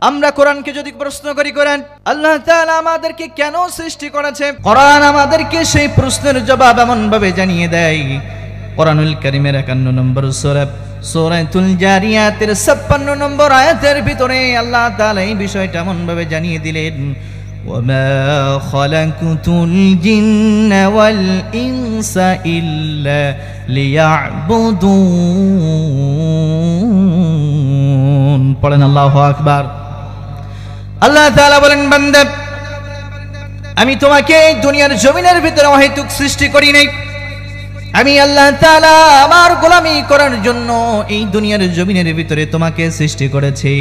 আমরা কোরআনকে যদি প্রশ্ন করি, কোরআন আল্লাহ তাআলা আমাদেরকে কেন সৃষ্টি করেছে, কোরআন আমাদেরকে সেই প্রশ্নের জবাব এমন ভাবে জানিয়ে দেয়। কোরআনুল কারীমের 51 নম্বর সূরা সূরাতুল জারিয়াতের 56 নম্বর আয়াতের ভিতরে আল্লাহ তাআলা এই বিষয়টা এমন ভাবে জানিয়ে দিলেন, ওয়ামা খালাকুতুল জিন্না ওয়াল ইনসা ইল্লা লিয়াবুদুন। পড়েন আল্লাহু আকবার। আল্লাহ তাআলা বলেন, বান্দা আমি তোমাকে এই দুনিয়ার জমিনের ভিতরে অহেতুক সৃষ্টি করি নাই। আমি আল্লাহ তাআলা আমার গোলামি করার জন্য এই দুনিয়ার জমিনের ভিতরে তোমাকে সৃষ্টি করেছি।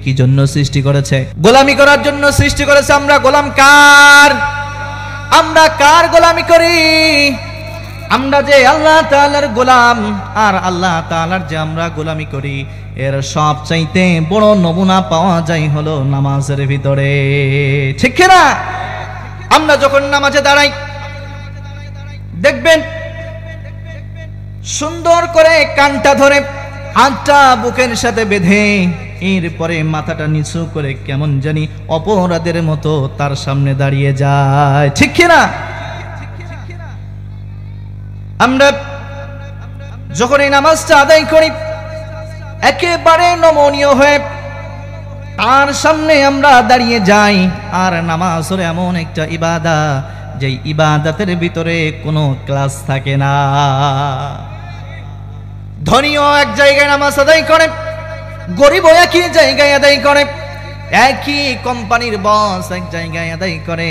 কি জন্য সৃষ্টি করেছে? গোলামি করার জন্য সৃষ্টি করেছে। আমরা গোলাম কার? আমরা কার গোলামি করি? আমরা যে আল্লাহ তাআলার গোলাম, আর আল্লাহ তাআলার যে আমরা গোলামি করি, এর সবচাইতে বড় নমুনা পাওয়া যায় হলো নামাজের ভিতরে। ঠিক কি না? আমরা যখন নামাজে দাঁড়াই, দেখবেন সুন্দর করে কানটা ধরে হাতটা বুকের সাথে বেঁধে এরপরে মাথাটা নিচু করে কেমন জানি অপরাধের মতো তার সামনে দাঁড়িয়ে যায়। ঠিক কি না? আমরা যখন এই নামাজটা আদায় করি, একেবারে নমনীয় হয়ে তার সামনে আমরা দাঁড়িয়ে যাই। আর নামাজ হলো এমন একটা ইবাদত, যে ইবাদতের ভিতরে কোনো ক্লাস থাকে না। ধনীও এক জায়গায় নামাজ আদায় করে, গরিবও একই জায়গায় আদায় করে, একই কোম্পানির বস এক জায়গায় আদায় করে,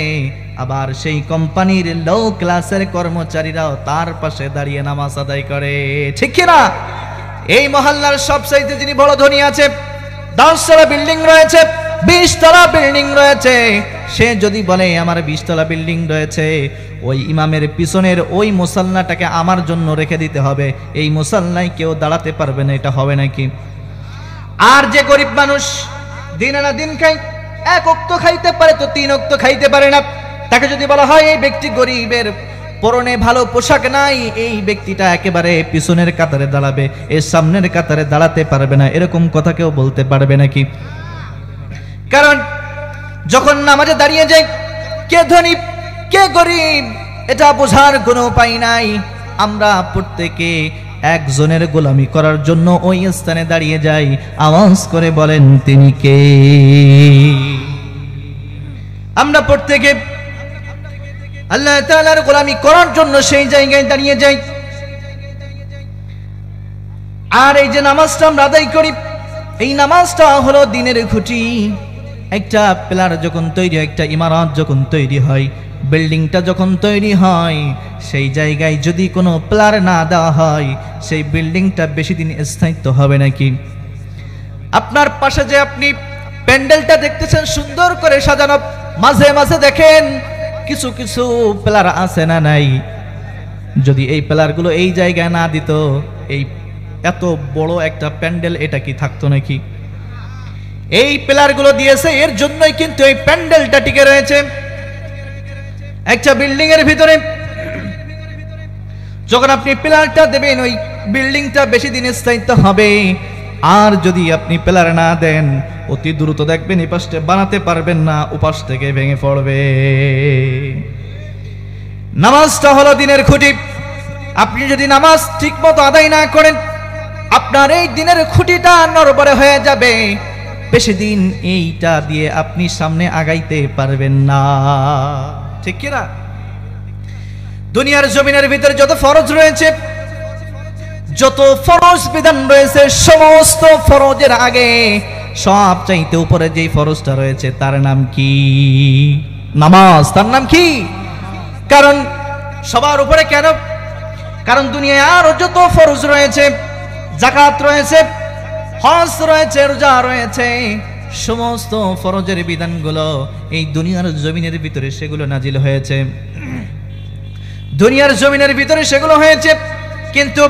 আবার সেই কোম্পানির লো ক্লাসের কর্মচারীরাও তার পাশে দাঁড়িয়ে নামাজ আদায় করে। ঠিক কি না? এই মহল্লার সবচাইতে যিনি বড় ধনী আছে, 10 তলা বিল্ডিং রয়েছে, 20 তলা বিল্ডিং রয়েছে, সে যদি বলে আমার 20 তলা বিল্ডিং রয়েছে, ওই ইমামের পিছনের ওই মুসাল্লাটাকে আমার জন্য রেখে দিতে হবে, এই মুসাল্লায় কেউ দাঁড়াতে পারবে না, এটা হবে নাকি? আর যে গরিব মানুষ দিন আনা দিন খায়, 1 ওয়াক্ত খাইতে পারে তো 3 ওয়াক্ত খাইতে পারে না, তাকে যদি বলা হয় এই ব্যক্তি গরিবের, পরনে ভালো পোশাক নাই, এই ব্যক্তিটা একেবারে পিছনের কাতারে দাঁড়াবে, এর সামনের কাতারে দাঁড়াতে পারবে না, এরকম কথা কেউ বলতে পারবে নাকি? কারণ যখন নামাজে দাঁড়িয়ে যায়, কে ধনী কে গরিব এটা বোঝার কোনো উপায় নাই। আমরা প্রত্যেকে একজনের গোলামি করার জন্য ওই স্থানে দাঁড়িয়ে যাই। আওয়াজ করে বলেন তিনি কে? আমরা প্রত্যেকে আল্লাহ তাআলার গোলামি করার জন্য সেই জায়গায় দাঁড়িয়ে যাই। আর এই যে নামাজটা আমরা আদায় করি, এই নামাজটা হলো দিনের খুঁটি। একটা পিলার যখন তৈরি হয়, একটা ইমারত যখন তৈরি হয়, বিল্ডিংটা যখন তৈরি হয়, সেই জায়গায় যদি কোনো পিলার না দেওয়া হয়, সেই বিল্ডিংটা বেশি দিন স্থায়িত্ব হবে নাকি? আপনার পাশে যে আপনি প্যান্ডেলটা দেখতেছেন সুন্দর করে সাজানো, মাঝে মাঝে দেখেন কিছু কিছু পিলার আছে না নাই? যদি এই পিলারগুলো এই জায়গায় না দিত, এই এত বড় একটা প্যান্ডেল এটা কি থাকতো নাকি? এই পিলারগুলো দিয়েছে, এর জন্যই কিন্তু এই প্যান্ডেলটা টিকে রয়েছে। একটা বিল্ডিং এর ভিতরে যখন আপনি পিলারটা দেবেন, ওই বিল্ডিংটা বেশি দিন স্থায়িত্ব হবে। আর যদি আপনি পিলার না দেন, অতি দ্রুত দেখবেন এই পাশে বানাতে পারবেন না, উপাস থেকে ভেঙে পড়বে। নামাজটা হলো দিনের খুঁটি। আপনি যদি নামাজ ঠিক মতো আদায় না করেন, আপনার এই দিনের খুঁটিটা নড়বড়ে হয়ে যাবে। বেশি দিন এইটা দিয়ে আপনি সামনে আগাইতে পারবেন না। ঠিক কি না? দুনিয়ার জমিনের ভিতরে যত ফরজ রয়েছে, যত ফরজ বিধান রয়েছে, সমস্ত ফরজের আগে সবচাইতে উপরে যেই ফরজটা রয়েছে তার নাম কি? নামাজ। তার নাম কি? কারণ সবার উপরে কেন? কারণ দুনিয়ায় আরো যত ফরজ রয়েছে, যাকাত রয়েছে, হজ রয়েছে, রোজা রয়েছে, সমস্ত ফরজের বিধানগুলো এই দুনিয়ার জমিনের ভিতরে সেগুলো নাজিল হয়েছে। দুনিয়ার জমিনের ভিতরে সেগুলো হয়েছে, কিন্তু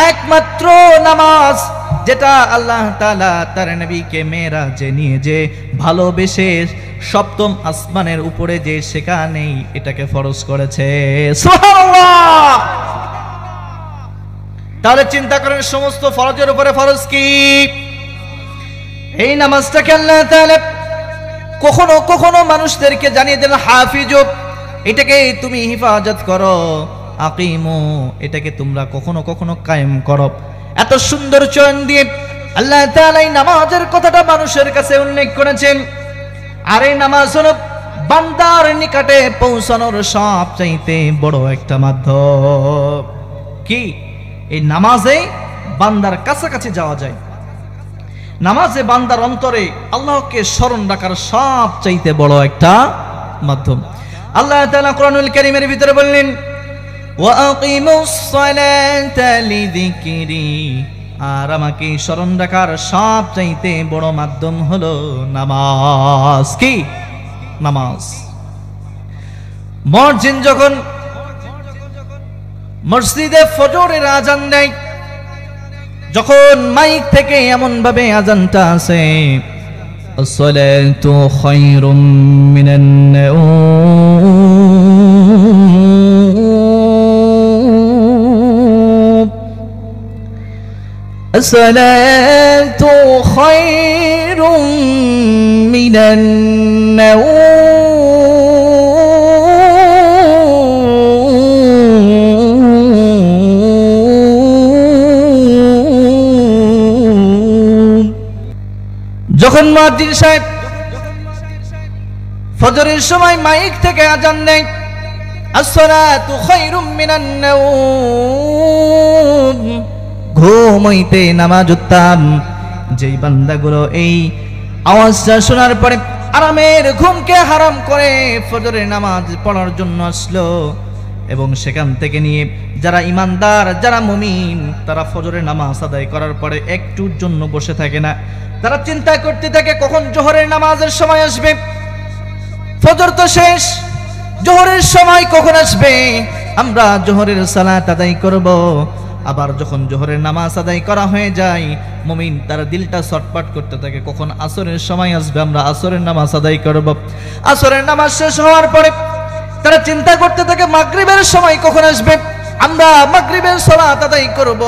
একমাত্র নামাজ, যেটা আল্লাহ তাআলা তার নবীকে মেরাজে নিয়ে যে ভালোবেসে সপ্তম আসমানের উপরে যে সেখানেই এটাকে ফরজ করেছে। সুবহানাল্লাহ। তাহলে চিন্তা করেন সমস্ত ফরজের উপরে ফরজ কি? এই নামাজটাকে আল্লাহ তাআলা কখনো কখনো মানুষদেরকে জানিয়ে দেন হাফিজ, এটাকে তুমি হিফাজত করো, আকিমু, এটাকে তোমরা কখনো কখনো কায়েম করো। এত সুন্দর চয়ন দিয়ে আল্লাহ তাআলা এই নামাজের কথাটা মানুষের কাছে উল্লেখ করেছেন। আর এই নামাজ হলো বান্দার নিকটে পৌঁছানোর সবচাইতে বড় একটা মাধ্যম। কি? এই নামাজে বান্দার কাছাকাছি যাওয়া যায়। নামাজে বান্দার অন্তরে আল্লাহকে স্মরণ রাখার সবচাইতে বড় একটা মাধ্যম। আল্লাহ তাআলা কোরআনুল কারীমের ভিতরে বললেন, ওয়া আকিমুস সালাতা লিযিকরি, আর আমাকে স্মরণ রাখার সবচাইতে বড় মাধ্যম হলো নামাজ। কি? নামাজ। মুয়াজ্জিন যখন মসজিদে ফজরের আজান দেয়, যখন মাইক থেকে এমন ভাবে আজানটা আসে, আসসালাতু খায়রুম মিনান নাওম, আসসালাতু খায়রুম মিনান নাওম, যখন মুয়াজ্জিন সাহেব ফজরের সময় মাইক থেকে আজান দেয়, আসসালাতু খায়রুম মিনান নাওম, ঘুম হইতে নামাজ উত্তম। যেই বান্দাগুলো এই আওয়াজটা শোনার পরে আরামের ঘুমকে হারাম করে ফজরের নামাজ পড়ার জন্য আসলো, এবং সেখান থেকে নিয়ে যারা ইমানদার, যারা মুমিন, তারা ফজরের নামাজ আদায় করার পরে একটুর জন্য বসে থাকে না। তারা চিন্তা করতে থাকে কখন জোহরের নামাজের সময় আসবে, ফজর তো শেষ, জোহরের সময় কখন আসবে, আমরা জোহরের সালাত আদায় করব। আবার যখন জোহরের নামাজ আদায় করা হয়ে যায়, মুমিন তার দিলটা ছটফট করতে থাকে কখন আসরের সময় আসবে, আমরা আসরের নামাজ আদায় করব। আসরের নামাজ শেষ হওয়ার পরে তারা চিন্তা করতে থাকে মাগরিবের সময় কখন আসবে, আমরা মাগরিবের সালাত আদায় করব।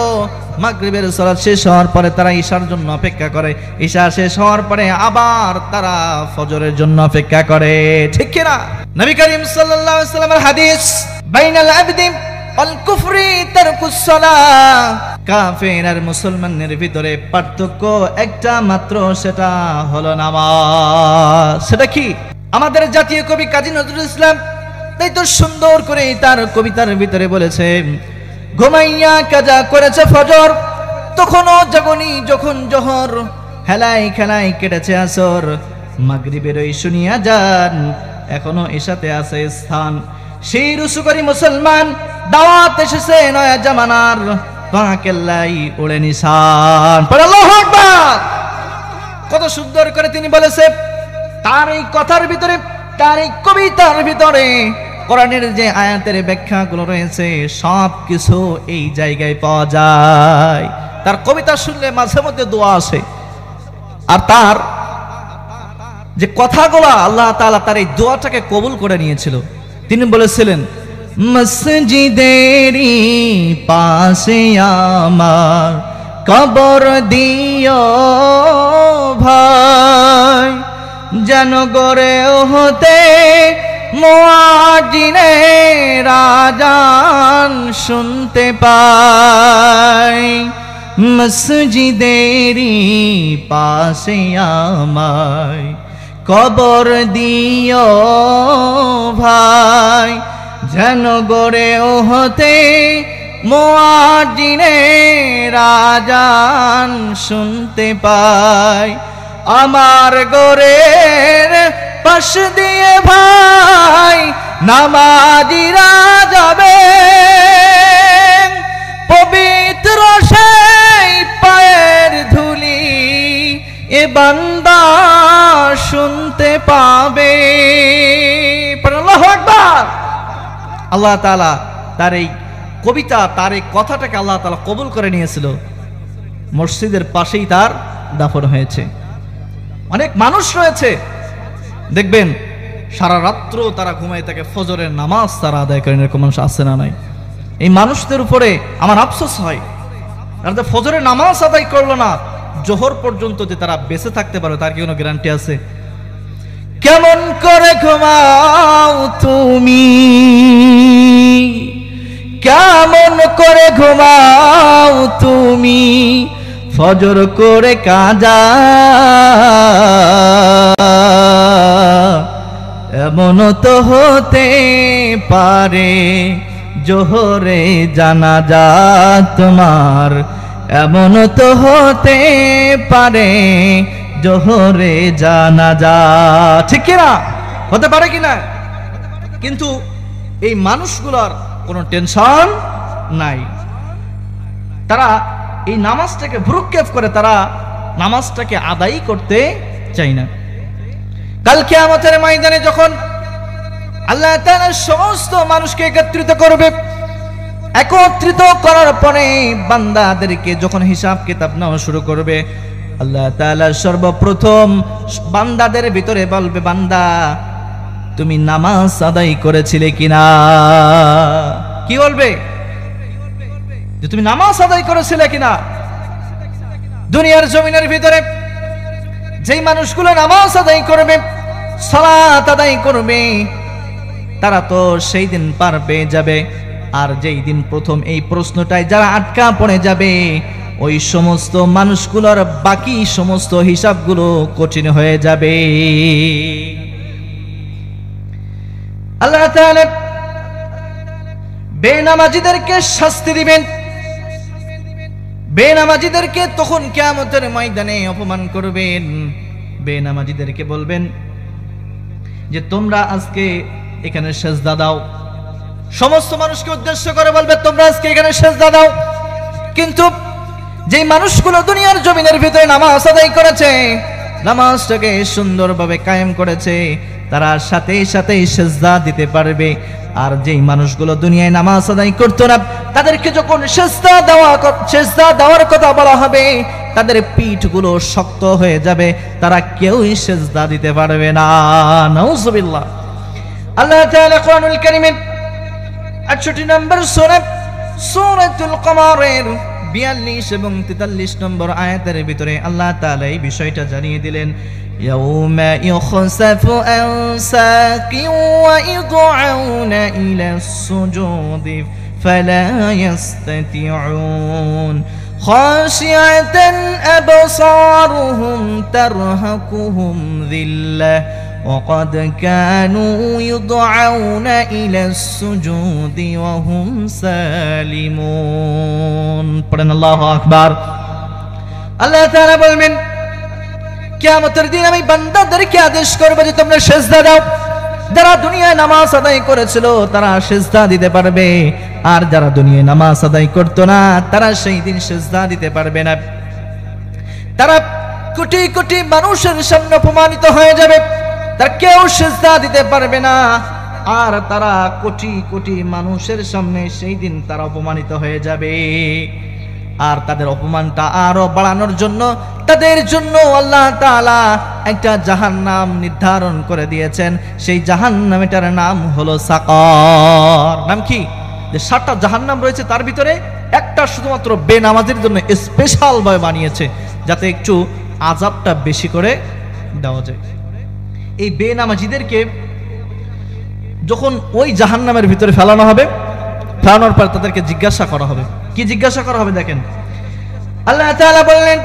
মাগরিবের সালাত শেষ হওয়ার পরে তারা ইশার জন্য অপেক্ষা করে, ইশা শেষ হওয়ার পরে আবার তারা ফজরের জন্য অপেক্ষা করে। ঠিক কি না? নবী করিম সাল্লাল্লাহু আলাইহি ওয়াসাল্লামের হাদিস, বাইনাল আবদি ওয়াল কুফরি তারকুস সালাহ, কাফের আর মুসলমানের ভিতরে পার্থক্য একটা মাত্র, সেটা হলো নামাজ। সেটা কি? আমাদের জাতীয় কবি কাজী নজরুল ইসলাম তাই তো সুন্দর করে তার কবিতার ভিতরে বলেছে, ঘুমাইয়া কাজা করেছে ফজর, তখনও জাগনি যখন জোহর, হেলাই খেলাই কেটেছে আসর, মাগরিবের ওই শুনিয়া যান, এখনো এসাতে আছে স্থান। সেই রুসুকারী মুসলমান দাওয়াত এসেছে নয়া জামানার, পাকেল্লাই ওড়ে নিশান। আল্লাহু আকবার! কত সুন্দর করে তিনি বলেছে। তার এই কথার ভিতরে, তার এই কবিতার ভিতরে কোরআনের যে আয়াতের ব্যাখ্যাগুলো রয়েছে সব কিছু এই জায়গায় পাওয়া যায়। তার কবিতা শুনলে মাঝে মধ্যে দোয়া আসে, আর তার যে কথাগুলো আল্লাহ তাআলা তার এই দোয়াটাকে কবুল করে নিয়েছিল। তিনি বলেছিলেন, মসজিদেরই পাশে আমার কবর দিও ভাই, যেন গড়ে হতে মুয়াজ্জিনের আযান শুনতে পাই, মসজিদেরই পাশে আমায় কবর দিও ভাই, যেন গড়ে হতে মুয়াজ্জিনের আযান শুনতে পাই। আমার গোরের পাশ দিয়ে ভাই নামাজিরা যাবে, পবিত্র সেই পায়ের ধুলি এ বান্দা শুনতে পাবে। আল্লাহু আকবার! আল্লাহ তাআলা তার এই কবিতা, তার এই কথাটাকে আল্লাহ তাআলা কবুল করে নিয়েছিল। মসজিদের পাশেই তার দাফন হয়েছে। অনেক মানুষ রয়েছে দেখবেন সারা রাত্র তারা ঘুমায় থাকে, ফজরের নামাজ তারা আদায় করেন, এরকম মানুষ আছে না নাই? এই মানুষদের উপরে আমার আফসোস হয়, আর ফজরের নামাজ আদায় করলো না, জোহর পর্যন্ত যে তারা বেঁচে থাকতে পারবে তার কি কোনো গ্যারান্টি আছে? কেমন করে ঘুমাও তুমি, কেমন করে ঘুমাও তুমি, ফজর করে কাজা, এমন তো হতে পারে জোহরে জানাজা তোমার, এমন তো হতে পারে জোহরে জানাজা। ঠিক কিনা? হতে পারে কিনা? কিন্তু এই মানুষগুলোর কোনো টেনশন নাই, তারা এই নামাজটাকে ভ্রুক্ষেপ করে, তারা নামাজটাকে আদায় করতে চায় না। কাল কিয়ামতের ময়দানে যখন আল্লাহ তাআলা সমস্ত মানুষকে একত্রিত করবে, একত্রিত করার পরে বান্দাদেরকে যখন হিসাব কিতাব নেওয়া শুরু করবে, আল্লাহ তাআলা সর্বপ্রথম বান্দাদের ভিতরে বলবে, বান্দা তুমি নামাজ আদায় করেছিলে কিনা? কি বলবে? যে তুমি নামাজ আদায় করেছিলে কিনা? দুনিয়ার জমিনের ভিতরে যেই মানুষগুলো নামাজ আদায় করবে, সালাত আদায় করবে, তারা তো সেই দিন পার পেয়ে যাবে। আর যেই দিন প্রথম এই প্রশ্নটায় যারা আটকা পড়ে যাবে, ওই সমস্ত মানুষগুলোর বাকি সমস্ত হিসাবগুলো কঠিন হয়ে যাবে। আল্লাহ তাআলা বেনামাজিদেরকে শাস্তি দিবেন, বেনামাজিদেরকে তখন কিয়ামতের ময়দানে অপমান করবেন। বেনামাজিদেরকে বলবেন যে তোমরা আজকে এখানে সেজদা দাও। সমস্ত মানুষকে উদ্দেশ্য করে বলবে তোমরা আজকে এখানে সেজদা দাও। কিন্তু যেই মানুষগুলো দুনিয়ার জমিনের ভিতরে নামাজ আদায় করেছে, নামাজটাকে সুন্দরভাবে কায়েম করেছে, তারা সাথে সাথে সেজদা দিতে পারবে। আর যেই মানুষগুলো দুনিয়ায় নামাজ আদায় করতো না, তাদেরকে যখন সেজদা দেওয়ার কথা বলা হবে, তাদের পিঠগুলো শক্ত হয়ে যাবে, তারা কেউই সেজদা দিতে পারবে না। নাউজুবিল্লাহ। আল্লাহ তাআলা কোরআনুল কারীমের 68 নম্বর সূরা সূরাতুল কমারের 42 এবং 43 নম্বর আয়াতের ভিতরে আল্লাহ তাআলা এই বিষয়টা জানিয়ে দিলেন, ইয়াউমা ইউখসাফু আন সাকিন ওয়া ইদউনা ইলাস সুজুদি ফালা ইস্তাতিউন খাশিআতান আবসারুহুম তারহাকুহুম যিল্লাহ وقد كانوا يدعون إلى السجود وهم سالمون। পড়েন আল্লাহু আকবার। আল্লাহ তাআলা বলবেন, কিয়ামতের দিন আমি বান্দাদেরকে আদেশ করব যে তোমরা সিজদা দাও। যারা দুনিয়ায় নামাজ আদায় করেছিল তারা সিজদা দিতে পারবে, আর যারা দুনিয়ায় নামাজ আদায় করত না তারা সেই দিন সিজদা দিতে পারবে না। তারা কোটি কোটি মানুষের সামনে অপমানিত হয়ে যাবে, তারা কেউ সিজদা দিতে পারবে না। আর তারা কোটি কোটি মানুষের সামনে সেই দিন তারা অপমানিত হয়ে যাবে। আর তাদের অপমানটা আরো বাড়ানোর জন্য তাদের জন্য আল্লাহ তাআলা একটা জাহান্নাম নির্ধারণ করে দিয়েছেন। সেই জাহান্নামের নাম হলো সাকার। নাম কি? যে 7টা জাহান্নাম রয়েছে, তার ভিতরে একটা শুধুমাত্র বেনামাজির জন্য স্পেশাল ভাবে বানিয়েছে, যাতে একটু আযাবটা বেশি করে দেওয়া যায়। এই বেনামাজিদেরকে যখন ওই জাহান্নামের ভিতরে ফেলানো হবে, ফেলানোর পর তাদেরকে জিজ্ঞাসা করা হবে। কি জিজ্ঞাসা করা হবে? দেখেন আল্লাহ তাআলা বললেন,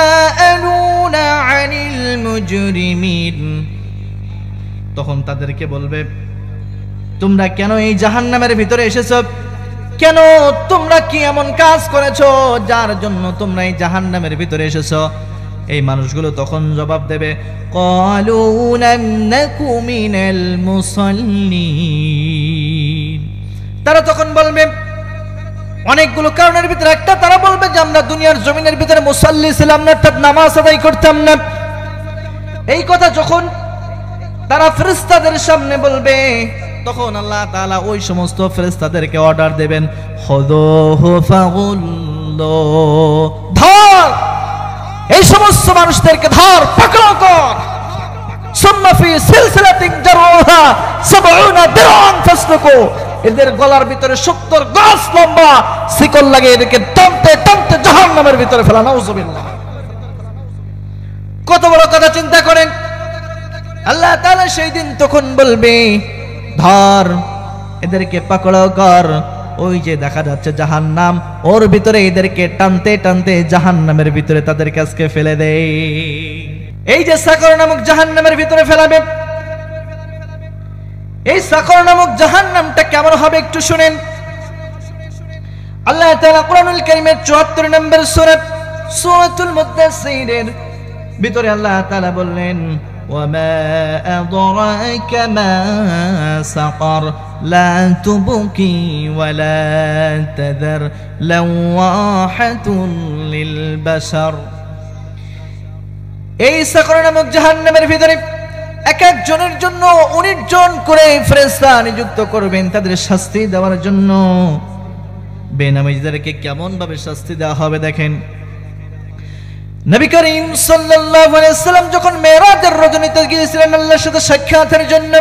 ইয়াতাসাআলুনা আনিল মুজরিমিন। তখন তাদেরকে বলবে, তোমরা কেন এই জাহান্নামের ভিতরে এসেছো? কেন তোমরা কি এমন কাজ করেছো যার জন্য তোমরা এই জাহান্নামের ভিতরে এসেছো? এই মানুষগুলো তখন জবাব দেবে, ক্বালু লাম নাকু মিনাল মুসাল্লিন। তারা তখন বলবে অনেকগুলো কারণের ভিতরে একটা, তারা বলবে যে আমরা দুনিয়ার জমিনের ভিতরে মুসাল্লি ছিলাম না, অর্থাৎ নামাজ আদায় করতাম না। এই কথা যখন তারা ফেরেশতাদের সামনে বলবে, তখন আল্লাহ তাআলা ওই সমস্ত ফেরেশতাদেরকে অর্ডার দেবেন, খুযুহু ফাগুল্লু, ধর এই সমস্ত মানুষদেরকে ধর, পাকড়াও কর। সুম্মা ফি সিলসিলাতিন জারউহা 70 দিরআন ফাসলুকু, এদের গলার ভিতরে 70 গজ লম্বা শিকল লাগে, এদেরকে টানতে টানতে জাহান্নামের ভিতরে ফেলা। নাউযুবিল্লাহ। কত বড় কথা চিন্তা করেন। আল্লাহ তাআলা সেই দিন তখন বলবে, ধর এদেরকে পাকড়াও কর। ওই যে দেখা যাচ্ছে জাহান্নাম, ওর ভিতরে এদেরকে টানতে টানতে জাহান্নামের ভিতরে তাদের কাছে ফেলে দেয়। এই যে সাকর নামক জাহান্নামের ভিতরে ফেলাবে, এই সাকর নামক জাহান্নামটা কেমন হবে একটু শুনেন। আল্লাহ তাআলা কোরআনুল কারীমের 74 নম্বর সূরা সূরাতুল মুদ্দাসসিরের ভিতরে আল্লাহ তাআলা বললেন, وما أدراك ما سقر لا تبكي ولا تذر لواحة للبشر। এই সাকর নামক জাহান্নামের ভিতরে এক এক জনের জন্য 19 জন করে ফেরেশতা নিযুক্ত করবেন তাদের শাস্তি দেওয়ার জন্য। বেনামাজিদেরকে কেমন ভাবে শাস্তি দেওয়া হবে দেখেন। নবী করিম সাল্লাল্লাহু আলাইহি সাল্লাম যখন মেরাজের রজনীতে গিয়েছিলেন আল্লাহর সাথে সাক্ষাতের জন্য,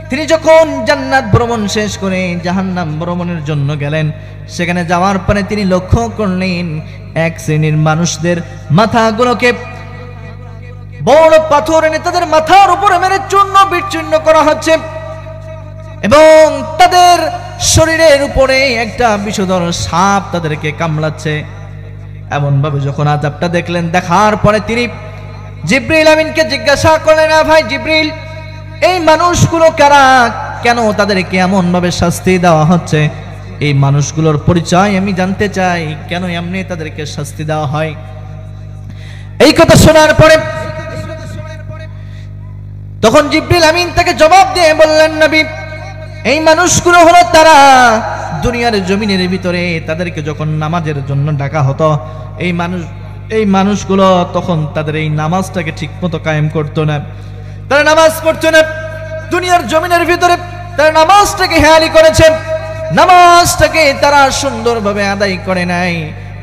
তিনি যখন জান্নাত ভ্রমণ শেষ করে জাহান্নাম ভ্রমণের জন্য গেলেন, সেখানে যাওয়ার পরে তিনি লক্ষ্য করলেন এক শ্রেণীর মানুষদের মাথাগুলোকে বড় পাথর এনে তাদের মাথার উপরে মেরে চূর্ণ বিচূর্ণ করা হচ্ছে এবং তাদের শরীরের উপরে একটা বিষধর সাপ তাদেরকে কামড়াচ্ছে। এমন ভাবে যখন আযাবটা দেখলেন, দেখার পরে তিনি জিবরিল আমিনকে জিজ্ঞাসা করলেন, ভাই জিবরিল, এই মানুষগুলো কারা, কেন তাদেরকে এমন ভাবে শাস্তি দেওয়া হচ্ছে? এই মানুষগুলোর পরিচয় আমি জানতে চাই, কেন এমনি তাদেরকে শাস্তি দেওয়া হয়? এই কথা শোনার পরে তখন জিবরিল আমিন তাকে জবাব দিয়ে বললেন, নবী, এই মানুষগুলো হলো তারা দুনিয়ার জমিনের ভিতরে তাদেরকে যখন নামাজের জন্য ডাকা হতো, এই মানুষগুলো তখন তাদের এই নামাজটাকে ঠিকমতো কায়েম করতো না, তারা নামাজ পড়তো না। দুনিয়ার জমিনের ভিতরে তারা নামাজটাকে হেয়ালি করেছে, নামাজটাকে তারা সুন্দরভাবে আদায় করে নাই।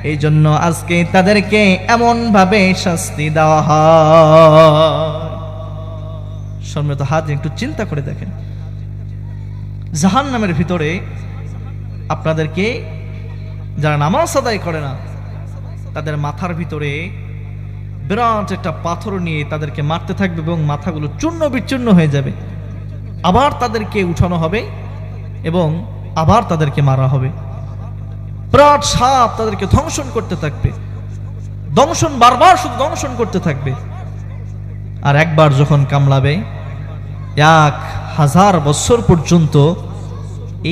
এই জন্য আজকে তাদেরকে এমন ভাবে শাস্তি দেওয়া হয়। সম্মানিত হাজির, একটু চিন্তা করে দেখেন, জাহান্নামের ভিতরে আপনাদেরকে যারা নামাজ আদায় করে না তাদের মাথার ভিতরে বিরাট একটা পাথর নিয়ে তাদেরকে মারতে থাকবে এবং মাথাগুলো চূর্ণ বিচূর্ণ হয়ে যাবে। আবার তাদেরকে উঠানো হবে এবং আবার তাদেরকে মারা হবে। বিরাট সাপ তাদেরকে ধ্বংসন করতে থাকবে, দংশন বারবার শুধু দংশন করতে থাকবে। আর একবার যখন কামড়াবে 1000 বছর পর্যন্ত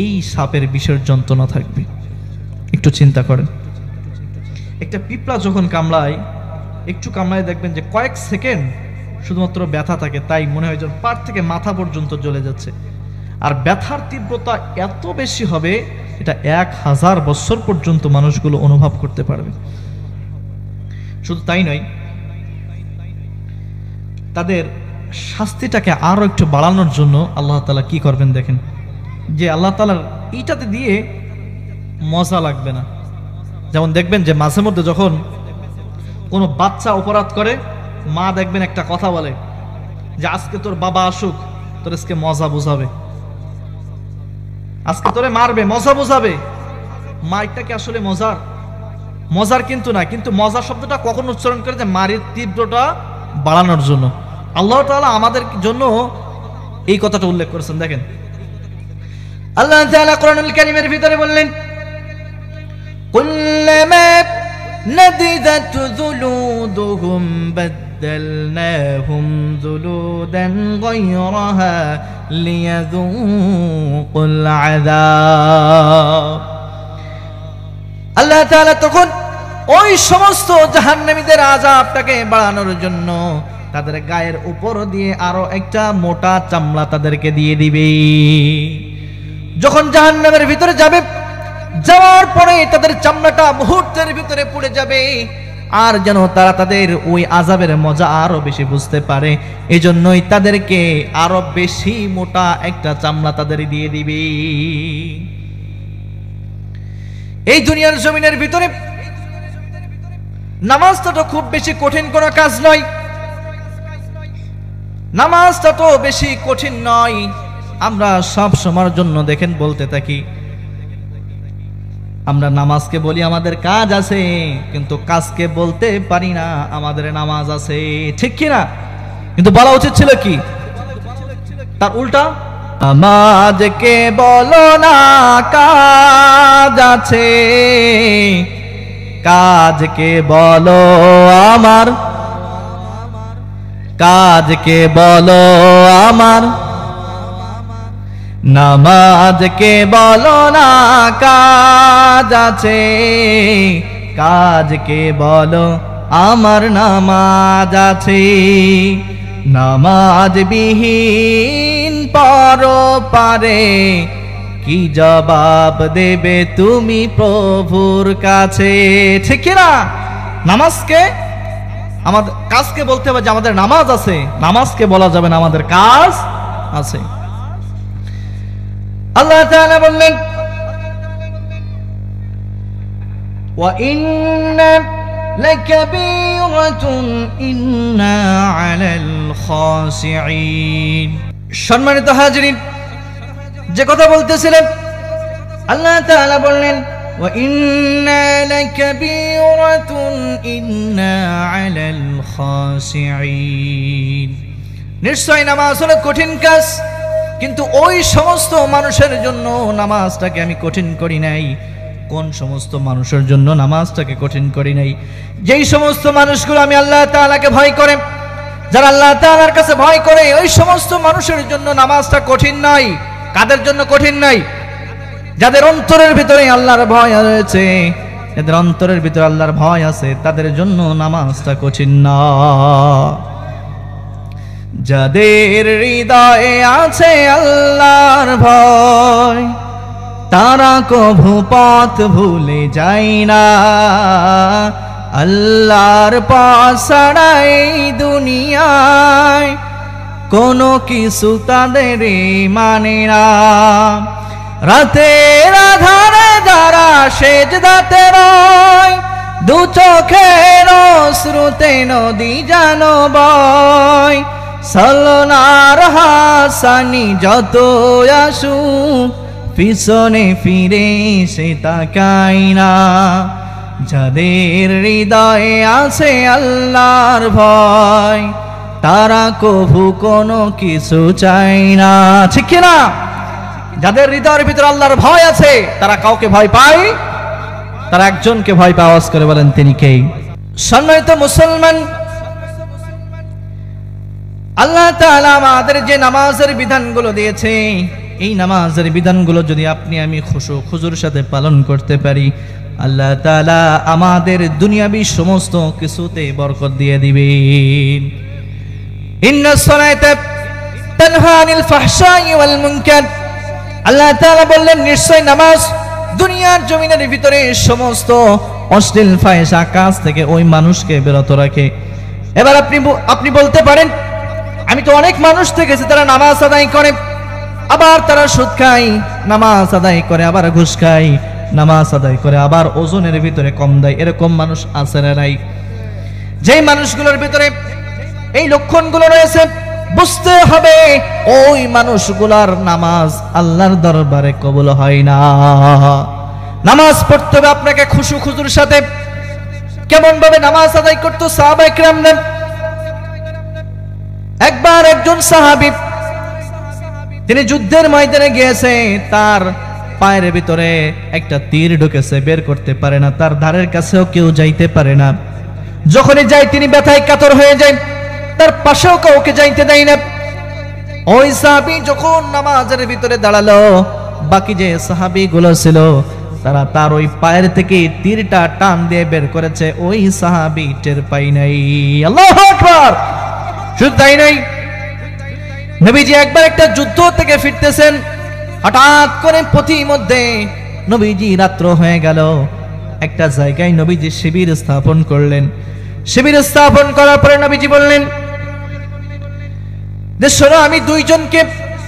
এই সাপের বিষের যন্ত্রণা থাকবে। একটু চিন্তা করেন, একটা পিঁপড়া যখন কামড়ায়, একটু কামড়ায় দেখবেন যে কয়েক সেকেন্ড শুধুমাত্র ব্যথা থাকে, তাই মনে হয় যেন পা থেকে মাথা পর্যন্ত জ্বলে যাচ্ছে। আর ব্যথার তীব্রতা এত বেশি হবে, এটা 1000 বছর পর্যন্ত মানুষগুলো অনুভব করতে পারবে। শুধু তাই নয়, তাদের শাস্তিটাকে আরো একটু বাড়ানোর জন্য আল্লাহ তাআলা কি করবেন দেখেন, যে আল্লাহ তাআলার এইটাতে দিয়ে মজা লাগবে না। যেমন দেখবেন যে মাঝে মধ্যে যখন কোনো বাচ্চা অপরাধ করে, মা দেখবেন একটা কথা বলে যে আজকে তোর বাবা আসুক, তোর আজকে মজা বোঝাবে, আজকে তোরে মারবে, মজা বোঝাবে। মা এটা কি আসলে মজার কিন্তু না, কিন্তু মজা শব্দটা কখন উচ্চারণ করে যে মারের তীব্রতা বাড়ানোর জন্য। আল্লাহ তাআলা আমাদের জন্য এই কথাটা উল্লেখ করেছেন। দেখেন আল্লাহ তাআলা কোরআনুল কারীমের ভিতরে বললেন, কুল্লামা নাদিদাত যুলুদুহুম বাদদালনাহুম যুলুদান গায়রাহা লিয়াযুকুল আযাব। আল্লাহ তাআলা তখন ওই সমস্ত জাহান্নামীদের আযাবটাকে বাড়ানোর জন্য তাদের গায়ের উপর দিয়ে আরো একটা মোটা চামড়া তাদেরকে দিয়ে দিবে। যখন জাহান্নামের ভিতরে যাবে, যাওয়ার পরে তাদের চামড়াটা মুহূর্তের ভিতরে পুড়ে যাবে, আর যেন তারা তাদের ওই আযাবের মজা আরো বেশি বুঝতে পারে, এজন্যই তাদেরকে আরো বেশি মোটা একটা চামড়া তাদের দিয়ে দিবে। এই দুনিয়ার জমিনের ভিতরে নামাজটা তো খুব বেশি কঠিন কোনো কাজ নয়, নামাজটা তো বেশি কঠিন নয়। আমরা সব সময়ের জন্য দেখেন বলতে থাকি, আমরা নামাজকে বলি আমাদের কাজ আছে, কিন্তু কাজকে বলতে পারি না আমাদের নামাজ আছে, ঠিক কি না? কিন্তু বলা উচিত ছিল কি তার উল্টা, নামাজকে বলো না কাজ আছে, কাজকে বলো আমার, কাজকে বলো আমার, নামাজকে বলো না কাজ আছে, কাজকে বলো আমার নামাজ আছে। নামাজ বিহীন পরপারে কি জবাব দেবে তুমি প্রভুর কাছে, ঠিক না? নামাজকে আমাদের কাজকে বলতে হবে যে আমাদের নামাজ আছে, নামাজকে বলা যাবে না আমাদের কাজ আছে। আল্লাহ তাআলা বললেন ওয়া ইন্না লাকাবীরাতুন ইন্না আলাল খাশিঈন। সম্মানিত হাজিরিন, যে কথা বলতেছিলেন আল্লাহ তাআলা বললেন ওয়া ইন্না লাকাবীরাতুন ইন্না আলাল খাশিঈন। নিশ্চয় নামাজ হলো কঠিন কাজ, কিন্তু ওই সমস্ত মানুষের জন্য নামাজটাকে আমি কঠিন করি নাই। কোন সমস্ত মানুষের জন্য নামাজটাকে কঠিন করি নাই? যেই সমস্ত মানুষগুলো আমি আল্লাহ তাআলাকে ভয় করে, যারা আল্লাহ তাআলার কাছে ভয় করে, ওই সমস্ত মানুষের জন্য নামাজটা কঠিন নয়। কাদের জন্য কঠিন নয়? যাদের অন্তরের ভিতরে আল্লাহর ভয় রয়েছে, যাদের অন্তরের ভিতরে আল্লাহর ভয় আছে, তাদের জন্য নামাজটা কঠিন না। যাদের হৃদয়ে আছে আল্লাহর ভয়, তারা কভু পথ ভুলে যায় না। আল্লাহর পথ ছাড়া এই দুনিয়ায় কোনো কিছু তাদের মানে না। রাতের আধারে যারা সেজদাতে রয়, দু চোখের অশ্রুতে নদী যেন বয়। সালনার হাসানি যত আসুক, পিছনে ফিরে সে তাকায় না। যাদের হৃদয়ে আছে আল্লাহর ভয়, তারা কভু কোনো কিছু চায় না, ঠিক না? যাদের হৃদয়ের ভিতরে আল্লাহর ভয় আছে, তারা কাউকে ভয় পায়? তারা একজনকে ভয় পায়, আওয়াজ করে বলেন তিনি কে? সম্মানিত মুসলমান, আল্লাহ তাআলা আমাদের যে নামাজের বিধানগুলো দিয়েছে, এই নামাজের বিধানগুলো যদি আপনি আমি খুশুর সাথে পালন করতে পারি, আল্লাহ তাআলা আমাদের দুনিয়াবি সমস্ত কিছুতে বরকত দিয়ে দিবেন। ইন্নাস সালাতা তানহা আনিল ফাহশাই ওয়াল মুনকার। আল্লাহ তাআলা বললেন নিশ্চয় নামাজ দুনিয়ার জমিনের ভিতরে সমস্ত অশ্লীল ফাহিশা কাজ থেকে ওই মানুষকে বিরত রাখে। এবার আপনি বলতে পারেন, আমি তো অনেক মানুষ দেখেছি তারা নামাজ আদায় করে, আবার তারা সুদ খায়, নামাজ আদায় করে আবার ঘুষ খায়, নামাজ আদায় করে আবার ওজনের ভিতরে কম দেয়। এরকম মানুষ আছে না নাই? যেই মানুষগুলোর ভিতরে এই লক্ষণগুলো রয়েছে, বুঝতে হবে ওই মানুষগুলার নামাজ আল্লাহর দরবারে কবুল হয় না। নামাজ পড়তে হবে আপনাকে খুশুর সাথে। কেমন ভাবে নামাজ আদায় করতো সাহাবায়ে কেরামরা? একবার একজন সাহাবী, তিনি যুদ্ধের ময়দানে গিয়েছে, তার পায়ের ভিতরে একটা তীর ঢুকেছে, বের করতে পারে না, তার ধারের কাছেও কেউ যাইতে পারে না। যখনই যায় তিনি ব্যথায় কাতর হয়ে যায়, তার পাশেও কাউকে যাইতে দেয় না। ওই সাহাবী যখন নামাজের ভিতরে দাঁড়ালো, বাকি যে সাহাবীগুলো ছিল তারা তার ওই পায়ের থেকে তীরটা টান দিয়ে বের করেছে, ওই সাহাবী টের পাই নাই। আল্লাহু আকবার! শুধু তাই নাই, নবীজি একবার একটা যুদ্ধ থেকে ফিরতেছেন, হঠাৎ করে পথিমধ্যে নবীজি রাত্র হয়ে গেল। একটা জায়গায় নবীজি শিবির স্থাপন করলেন। শিবির স্থাপন করার পরে নবীজি বললেন যে শোনো, আমি দুইজনকে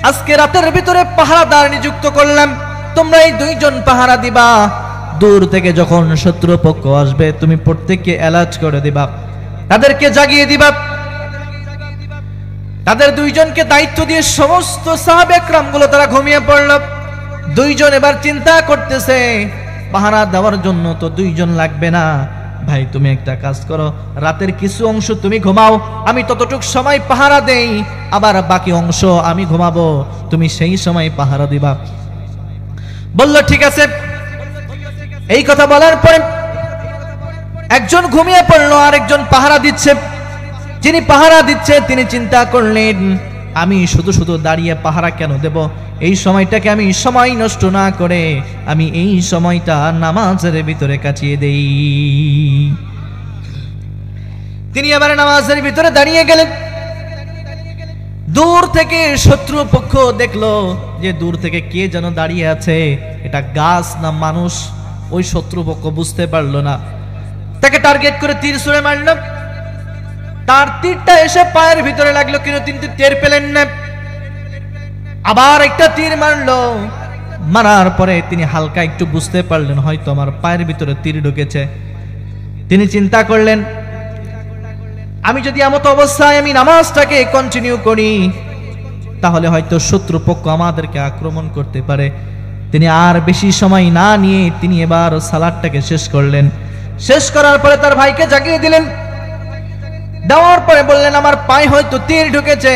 আজকে রাতের ভিতরে পাহারাদার নিযুক্ত করলাম, তোমরা এই দুইজন পাহারা দিবা। দূর থেকে যখন শত্রুপক্ষ আসবে তুমি প্রত্যেককে অ্যালার্ট করে দিবা, তাদেরকে জাগিয়ে দিবা। তাদের দুইজনকে দায়িত্ব দিয়ে সমস্ত সাহাবে একরামগুলো তারা ঘুমিয়ে পড়ল। দুইজন এবার চিন্তা করতেছে, পাহারা দেওয়ার জন্য তো দুইজন লাগবে না, ভাই তুমি একটা কাজ করো, রাতের কিছু অংশ তুমি ঘুমাও, আমি ততটুক সময় পাহারা দেই, আবার বাকি অংশ আমি ঘুমাবো, তুমি সেই সময় পাহারা দিবা। বলল ঠিক আছে। এই কথা বলার পরে একজন ঘুমিয়ে পড়লো, আরেকজন পাহারা দিচ্ছে। যিনি পাহারা দিচ্ছে তিনি চিন্তা করলেন, আমি শুধু শুধু দাঁড়িয়ে পাহারা কেন দেব, এই সময়টাকে আমি সময় নষ্ট না করে আমি এই সময়টা নামাজের ভিতরে কাটিয়ে দেই। তিনি আবার নামাজের ভিতরে দাঁড়িয়ে গেলেন। দূর থেকে শত্রু পক্ষ দেখলো যে দূর থেকে কে যেন দাঁড়িয়ে আছে, এটা গাছ না মানুষ, ওই শত্রু পক্ষ বুঝতে পারলো না। তাকে টার্গেট করে তীর ছুঁড়ে মারল। তার তীরটা এসে পায়ের ভিতরে লাগলো, কিন্তু তিনি টের পেলেন না। আবার একটা তীর মারলো, মারার পরে তিনি হালকা একটু বুঝতে পারলেন হয়তো আমার পায়ের ভিতরে তীর ঢুকেছে। তিনি চিন্তা করলেন, আমি যদি এমত অবস্থায় আমি নামাজটাকে কন্টিনিউ করি তাহলে হয়তো শত্রুপক্ষ আমাদেরকে আক্রমণ করতে পারে। তিনি আর বেশি সময় না নিয়ে তিনি এবার সালাতটাকে শেষ করলেন। শেষ করার পরে তার ভাইকে জাগিয়ে দিলেন। দেওয়ার পরে বললেন, আমার পায়ে হয়তো তীর ঢুকেছে,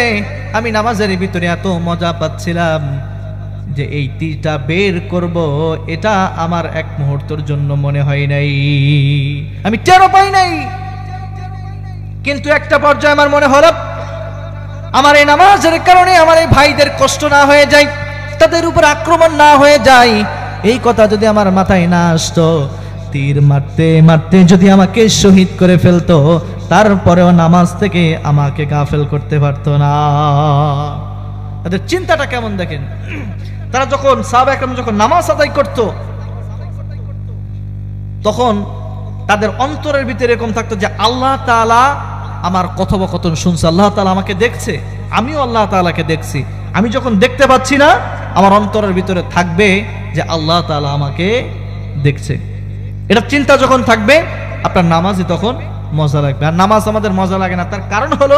আমি নামাজের ভিতরে এত মজা পাচ্ছিলাম যে এই তীরটা বের করব এটা আমার এক মুহূর্তের জন্য মনে হয় নাই, আমি টেরও পাই নাই। কিন্তু একটা পর্যায়ে আমার মনে হলো আমার এই নামাজের কারণে আমার এই ভাইদের কষ্ট না হয়ে যায়, তাদের উপর আক্রমণ না হয়ে যায়, এই কথা যদি আমার মাথায় না আসতো, তীর মারতে মারতে যদি আমাকে শহীদ করে ফেলতো, তারপরেও নামাজ থেকে আমাকে গাফেল করতে পারতো না। তাদের চিন্তাটা কেমন দেখেন। তারা যখন সাহাবা একরাম যখন নামাজ আদায় করত তখন তাদের অন্তরের ভিতরে এরকম থাকতো যে আল্লাহ তাআলা আমার কথোপকথন শুনছে, আল্লাহ তাআলা আমাকে দেখছে, আমিও আল্লাহ তাআলাকে দেখছি। আমি যখন দেখতে পাচ্ছি না আমার অন্তরের ভিতরে থাকবে যে আল্লাহ তাআলা আমাকে দেখছে। এটা চিন্তা যখন থাকবে আপনার নামাজই তখন মজা লাগবে। আর নামাজ আমাদের মজা লাগে না, তার কারণ হলো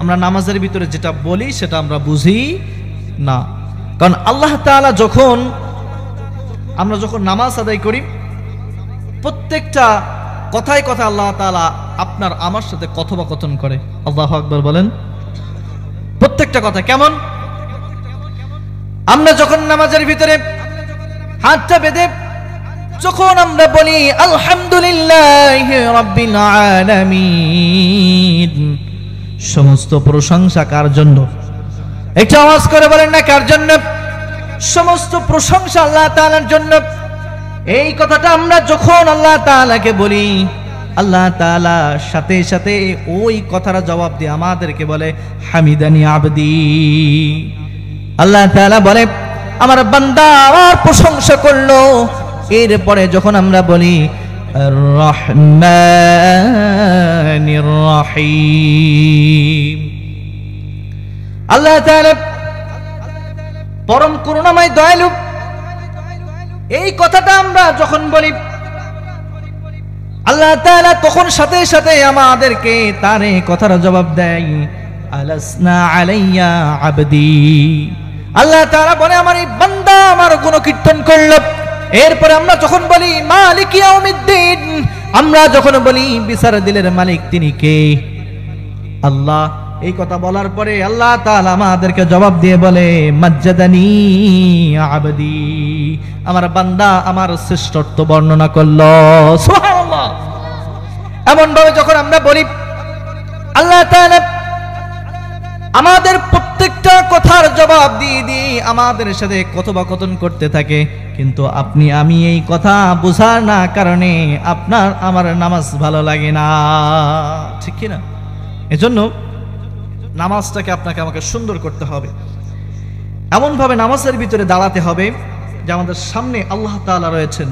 আমরা নামাজের ভিতরে যেটা বলি সেটা আমরা বুঝি না। কারণ আল্লাহ তাআলা আমরা যখন নামাজ আদায় করি প্রত্যেকটা কথায় কথা আল্লাহ তাআলা আপনার আমার সাথে কথোপকথন করে। আল্লাহু আকবার বলেন। প্রত্যেকটা কথা কেমন, আমরা যখন নামাজের ভিতরে হাতটা বেঁধে যখন আমরা বলি আলহামদুলিল্লাহি রাব্বিল আলামিন, সমস্ত প্রশংসা কার জন্য? একটু আওয়াজ করে বলেন না কার জন্য? সমস্ত প্রশংসা আল্লাহ তাআলার জন্য। এই কথাটা আমরা যখন আল্লাহ তাআলাকে বলি, আল্লাহ তাআলা সাথে সাথে ওই কথার জবাব দিয়ে আমাদেরকে বলে হামিদানি আবদি। আল্লাহ তাআলা বলে আমার বান্দা আমার প্রশংসা করলো। এরপরে যখন আমরা বলি রহমানির রহিম, আল্লাহ তাআলা পরম করুণাময় দয়ালু, এই কথাটা আমরা যখন বলি আল্লাহ তাআলা তখন সাথে সাথে আমাদেরকে তার এই কথার জবাব দেয় আলাসনা আলাইয়া আবদি। আল্লাহ তাআলা বলে আমার এই বান্দা আমার গুণকীর্তন করলো। এরপরে আমরা যখন বলি মালিক ইয়াউমিদ্দিন, আমরা যখন বলি বিচার দিলের মালিক তিনি কে? আল্লাহ। এই কথা বলার পরে আল্লাহ তাআলা আমাদেরকে জবাব দিয়ে বলে মাজ্জাদানি আবদি, আমার বান্দা আমার শ্রেষ্ঠত্ব বর্ণনা করলো। সুবহানাল্লাহ। এমন ভাবে যখন আমরা বলি আল্লাহ তাআলা আমাদের প্রত্যেকটা কথার জবাব দিয়ে দিয়ে আমাদের সাথে কথোপকথন করতে থাকে, কিন্তু আপনি আমি এই কথা বোঝার না কারণে আপনার আমার নামাজ ভালো লাগে না, ঠিক কি না? এজন্য নামাজটাকে আপনাকে আমাকে সুন্দর করতে হবে, এমন ভাবে নামাজের ভিতরে দাঁড়াতে হবে যে আমাদের সামনে আল্লাহ তাআলা রয়েছেন।